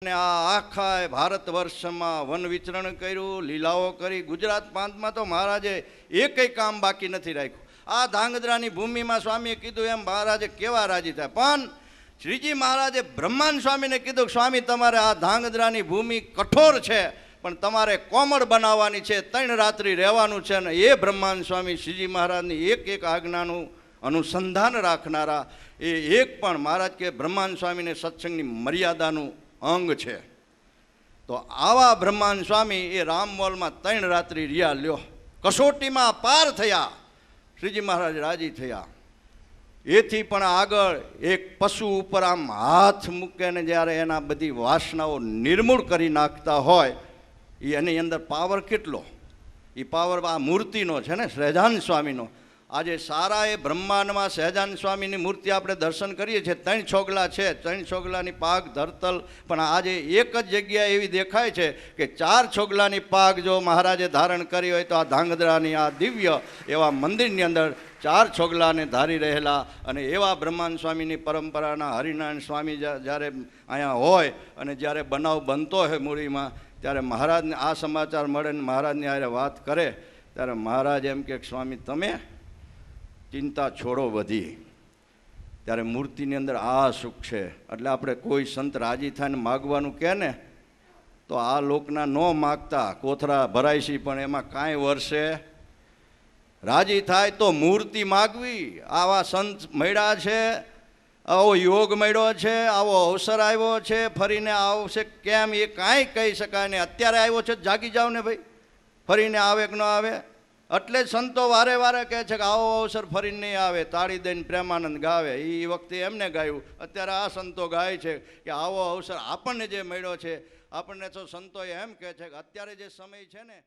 ને આ આખા ભારત વર્ષમાં વન વિચરણ કર્યું, લીલાઓ કરી. ગુજરાત પ્રાંતમાં તો મહારાજે એકય કામ બાકી નથી રાખ્યું. આ ધાંગધ્રાની ભૂમિમાં સ્વામીએ કીધું એમ મહારાજે કેવા રાજી થાય. પણ શ્રીજી મહારાજે બ્રહ્માંડ સ્વામીને કીધું કે સ્વામી તમારે આ ધાંગધ્રાની ભૂમિ કઠોર છે પણ તમારે કોમળ બનાવવાની છે, 3 રાત્રિ રહેવાનું છે. અને એ બ્રહ્માંડ સ્વામી શ્રીજી મહારાજની એક એક આજ્ઞાનું અનુસંધાન રાખનારા એ એક પણ મહારાજ કે બ્રહ્માંડ સ્વામીને સત્સંગની મર્યાદાનું અંગ છે. તો આવા બ્રહ્માંડ સ્વામી એ રામમોલમાં 3 રાત્રિ રહ્યા. લ્યો, કસોટીમાં પાર થયા, શ્રીજી મહારાજ રાજી થયા. એથી પણ આગળ એક પશુ ઉપર આમ હાથ મૂકે ને જ્યારે એના બધી વાસનાઓ નિર્મૂળ કરી નાખતા હોય, એની અંદર પાવર કેટલો, એ પાવર આ મૂર્તિનો છે ને, સહેજાન સ્વામીનો. આજે સારા એ બ્રહ્માંડમાં સહેજાન સ્વામીની મૂર્તિ આપણે દર્શન કરીએ છીએ. 3 છોગલા છે, 3 છોગલાની પાગ ધરતલ. પણ આજે એક જ જગ્યાએ એવી દેખાય છે કે 4 છોગલાની પાગ જો મહારાજે ધારણ કરી હોય તો આ ધાંગધ્રાની આ દિવ્ય એવા મંદિરની અંદર 4 છોગલાને ધારી રહેલા અને એવા બ્રહ્માંડ સ્વામીની પરંપરાના હરિનારાયણ સ્વામી જ્યારે અહીંયા હોય અને જ્યારે બનાવ બનતો હોય મૂળીમાં, ત્યારે મહારાજને આ સમાચાર મળે ને મહારાજની હારે વાત કરે ત્યારે મહારાજ એમ કે સ્વામી તમે ચિંતા છોડો બધી. ત્યારે મૂર્તિની અંદર આ સુખ છે. એટલે આપણે કોઈ સંત રાજી થાય ને માગવાનું કહે ને તો આ લોકના ન માગતા કોથરા ભરાય છે પણ એમાં કાંઈ વર્ષે રાજી થાય તો મૂર્તિ માગવી. આવા સંત મળ્યા છે, આવો યોગ મળ્યો છે, આવો અવસર આવ્યો છે, ફરીને આવશે કેમ એ કાંઈ કહી શકાય નહીં. અત્યારે આવ્યો છે જાગી જાઓ ને ભાઈ, ફરીને આવે કે ન આવે. એટલે જ સંતો વારે વારે કહે છે કે આવો અવસર ફરીને નહીં આવે, તાળી દઈને પ્રેમાનંદ ગાવે. એ વખતે એમને ગાયું, અત્યારે આ સંતો ગાય છે કે આવો અવસર આપણને જે મળ્યો છે. આપણને તો સંતોએ એમ કહે છે કે અત્યારે જે સમય છે ને